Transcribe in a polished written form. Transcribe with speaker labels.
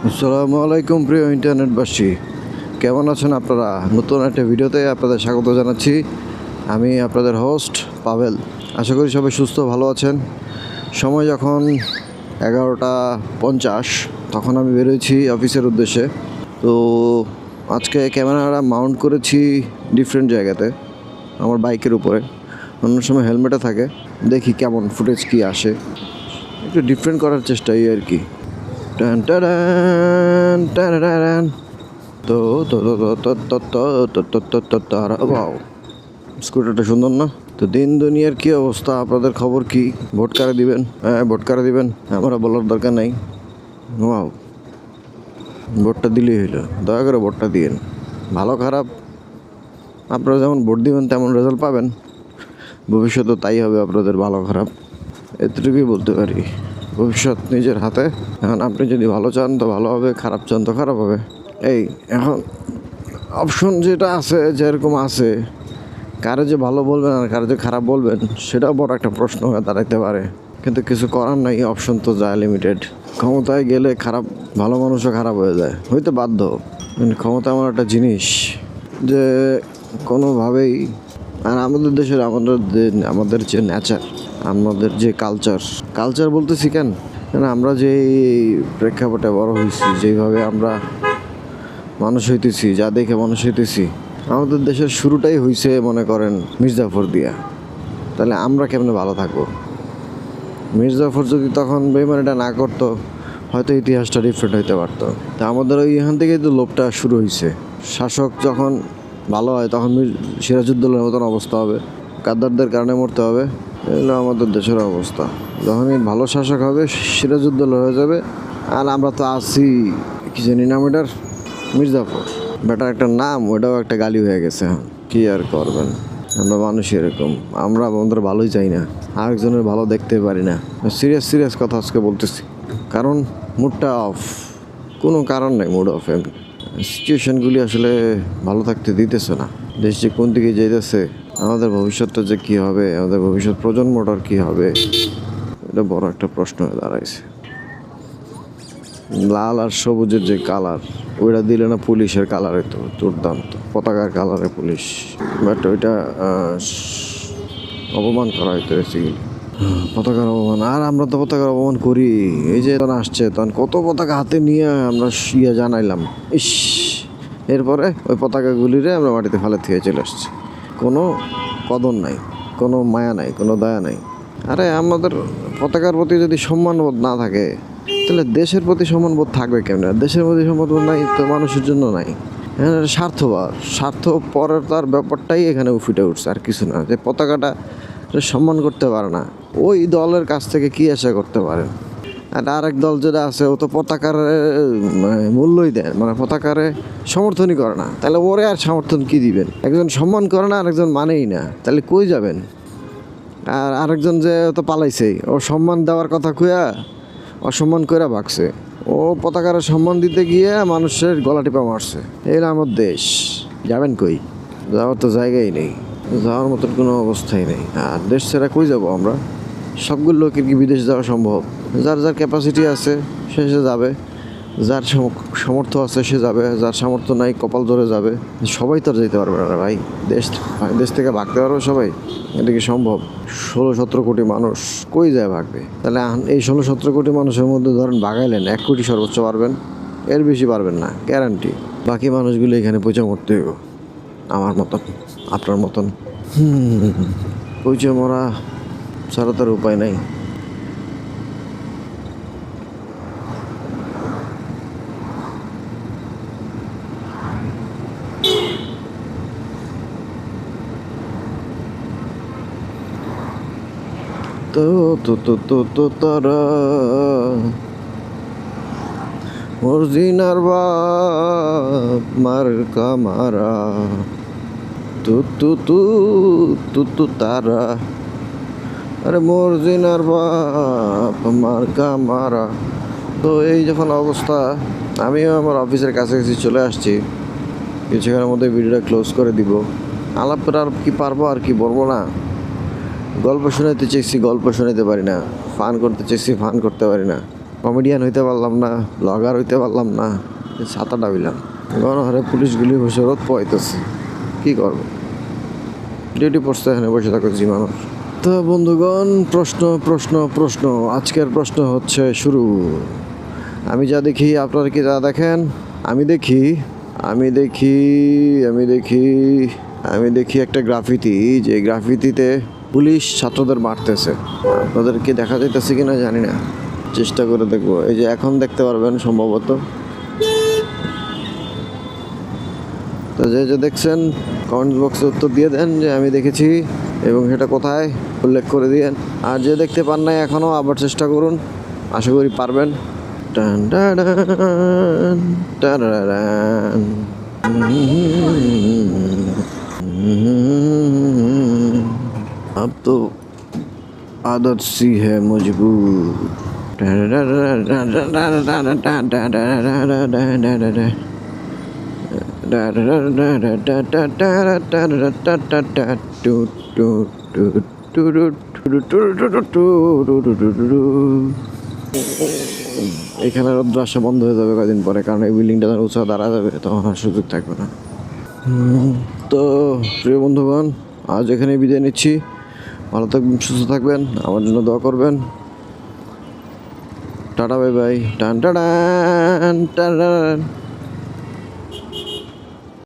Speaker 1: আসসালামু আলাইকুম প্রিয় ইন্টারনেটবাসী, কেমন আছেন আপনারা? নতুন একটা ভিডিওতে আপনাদের স্বাগত জানাচ্ছি। আমি আপনাদের হোস্ট পাভেল। আশা করি সবাই সুস্থ ভালো আছেন। সময় যখন 11:50 তখন আমি বেরোয়েছি অফিসের উদ্দেশ্যে। তো আজকে ক্যামেরাটা মাউন্ট করেছি ডিফারেন্ট জায়গাতে, আমার বাইকের উপরে। অন্য সময় হেলমেটে থাকে, দেখি কেমন ফুটেজ কি আসে, একটু ডিফারেন্ট করার চেষ্টাই আর কি। টান টান টান টান তো তো তো তো তো তো তো তো তো তো তো ওয়াও, স্কুটারটা সুন্দর না? তো দিন দুনিয়ার কি অবস্থা, আপনাদের খবর কি? ভোট কারে দিবেন? হ্যাঁ, ভোট কারে দিবেন আমরা বলার দরকার নাই। ওয়াও, ভোটটা দিলেই হইলো। দয়া করে ভোটটা দিয়েন। ভালো খারাপ আপনারা যেমন ভোট দিবেন তেমন রেজাল্ট পাবেন, ভবিষ্যতে তাই হবে আপনাদের ভালো খারাপ। এতটুকুই বলতে পারি। ভবিষ্যৎ নিজের হাতে। এখন আপনি যদি ভালো চান তো ভালো হবে, খারাপ চান তো খারাপ হবে। এই এখন অপশন যেটা আছে, যেরকম আছে, কারে যে ভালো বলবেন আর কারে যে খারাপ বলবেন সেটাও বড় একটা প্রশ্ন হয়ে দাঁড়াইতে পারে। কিন্তু কিছু করার নাই, অপশন তো যায় লিমিটেড। ক্ষমতায় গেলে খারাপ ভালো মানুষও খারাপ হয়ে যায়, হইতে বাধ্য। ক্ষমতা এমন একটা জিনিস যে কোনোভাবেই, আর আমাদের দেশের আমাদের যে নেচার, আমাদের যে কালচার বলতেছি কেন, আমরা যে প্রেক্ষাপটে বড় হয়েছি, যেভাবে আমরা মানুষ হইতেছি, যা দেখে মানুষ হইতেছি, আমাদের দেশের শুরুটাই হয়েছে মনে করেন মির্জাফর দিয়া। তাহলে আমরা কেমনে ভালো থাকবো? মির্জাফর যদি তখন বেইমানিটা না করতো, হয়তো ইতিহাসটা ডিফারেন্ট হইতে পারতো। তা আমাদের এখান থেকেই তো লোভটা শুরু হয়েছে। শাসক যখন ভালো হয় তখন সিরাজউদ্দৌলার মতন অবস্থা হবে, গাদ্দারদের কারণে মরতে হবে। এগুলো আমাদের দেশের অবস্থা। যখনই ভালো শাসক হবে সিরাজউদ্দৌলা হয়ে যাবে। আর আমরা তো আছি, কি জানি নাম এটার, মির্জাফর। বেটার একটা নাম, ওটাও একটা গালি হয়ে গেছে। কি আর করবেন, আমরা মানুষ এরকম। আমরা আমাদের ভালোই চাই না, আরেকজনের ভালো দেখতে পারি না। সিরিয়াস কথা আজকে বলতেছি, কারণ মুডটা অফ। কোনো কারণ নেই মুড অফ। সিচুয়েশানগুলি আসলে ভালো থাকতে দিতেছে না। দেশ যে কোন দিকে যেতেছে, আমাদের ভবিষ্যৎটা যে কী হবে, আমাদের ভবিষ্যৎ প্রজন্মটার কী হবে, এটা বড় একটা প্রশ্ন হয়ে দাঁড়াইছে। লাল আর সবুজের যে কালার, ওইটা দিলে না পুলিশের কালারে, তো দুর্দান্ত পতাকার কালারে পুলিশ। বাট ওইটা অপমান করা হইতে বেসিক্যালি, পতাকার অপমান। আর আমরা তো পতাকার অপমান করি। এই যে তখন আসছে, তখন কত পতাকা হাতে নিয়ে আমরা জানাইলাম, ইস, এরপরে ওই পতাকাগুলিরে আমরা মাটিতে ফেলে থেকে চলে আসছি। কোনো কদর নাই, কোনো মায়া নাই, কোনো দয়া নাই। আরে আমাদের পতাকার প্রতি যদি সম্মানবোধ না থাকে, তাহলে দেশের প্রতি সম্মানবোধ থাকবে কেমন? দেশের প্রতি সম্মানবোধ নাই তো মানুষের জন্য নাই। স্বার্থপরের তার ব্যাপারটাই এখানে ফুটে উঠছে, আর কিছু না। যে পতাকাটা সম্মান করতে পারে না, ওই দলের কাছ থেকে কি আশা করতে পারেন? আর আরেক দল যেটা আছে, ও তো পতাকার মূল্যই দেয়, মানে পতাকারে সমর্থনই করে না। তাহলে ওরে আর সমর্থন কি দিবেন? একজন সম্মান করে না, আরেকজন মানেই না, তাহলে কই যাবেন? আর আরেকজন যে তো পালাইছেই, ও সম্মান দেওয়ার কথা কইয়া অসম্মান করে ভাগছে। ও পতাকার সম্মান দিতে গিয়ে মানুষের গলা টিপা মারছে। এই আমার দেশ, যাবেন কই? যাওয়ার তো জায়গাই নেই, যাওয়ার মতন কোনো অবস্থাই নেই। আর দেশ ছেড়ে কই যাব আমরা? সবগুলো লোকের কি বিদেশ যাওয়া সম্ভব? যার যার ক্যাপাসিটি আছে সে যাবে, যার সামর্থ্য আছে সে যাবে, যার সামর্থ্য নাই কপাল ধরে যাবে। সবাই তো আর যেতে পারবে না ভাই। দেশ থেকে ভাগতে পারবে সবাই? এটা কি সম্ভব? 16-17 কোটি মানুষ কই যায় ভাগবে? তাহলে এই 16-17 কোটি মানুষের মধ্যে ধরেন ভাগাইলেন 1 কোটি সর্বোচ্চ পারবেন, এর বেশি পারবেন না, গ্যারান্টি। বাকি মানুষগুলো এখানে পয়সা মরতে হইব, আমার মতন, আপনার মতন। পয়সা মরা ছাড়া তার উপায় নাই। তো তো তো তো তো তারা মর্জিনার বাপ মার কামারা, তু তু তু তু তু তারা, আরে মর্জিনার বাপ মার কামারা। তো এই যখন অবস্থা, আমিও আমার অফিসের কাছাকাছি চলে আসছি। কিছুক্ষণের মধ্যে ভিডিওটা ক্লোজ করে দিব। আলাপের আর কি পারবো, আর কি বলবো না। গল্প শোনাইতে চাইছি, গল্প শোনাইতে পারি না। ফান করতে চাইছি, ফান করতে পারি না। কমেডিয়ান হইতে পারলাম না, ব্লগার হইতে পারলাম না, ছাতাটা হইলাম। গণহারে পুলিশগুলি বসে রোদ পোয়াইতেছে, কী করবো? ডিউটি পড়ছে, এখানে বসে থাকো জিমানোর। তো বন্ধুগণ, প্রশ্ন প্রশ্ন প্রশ্ন, আজকের প্রশ্ন হচ্ছে শুরু। আমি যা দেখি আপনারা কি যা দেখেন? আমি দেখি আমি দেখি আমি দেখি আমি দেখি একটা গ্রাফিতি, যে গ্রাফিতিতে পুলিশ ছাত্রদের মারতেছে। আপনাদের কি দেখা যাইতেছে কিনা জানি না, চেষ্টা করে দেখবো। এই যে এখন দেখতে পারবেন সম্ভবত। তো যে যে দেখছেন কমেন্ট বক্সে উত্তর দিয়ে দেন যে আমি দেখেছি এবং সেটা কোথায় উল্লেখ করে দিয়েন। আর যে দেখতে পান নাই এখনও, আবার চেষ্টা করুন, আশা করি পারবেন। টান টাডান, টাডাডান। अब तो आदत सी है मजबूर। এখানে রোদ্র আসা বন্ধ হয়ে যাবে কদিন পরে, কারণ এই বিল্ডিংটা যখন উঁচা দাঁড়া যাবে তখন আর সুযোগ থাকবে না। তো প্রিয় বন্ধুগণ, আজ এখানে বিদায় নিচ্ছি। ভালো থাকবেন, সুস্থ থাকবেন, আমার জন্য দোয়া করবেন। Tata, bye bye. টান টান টান।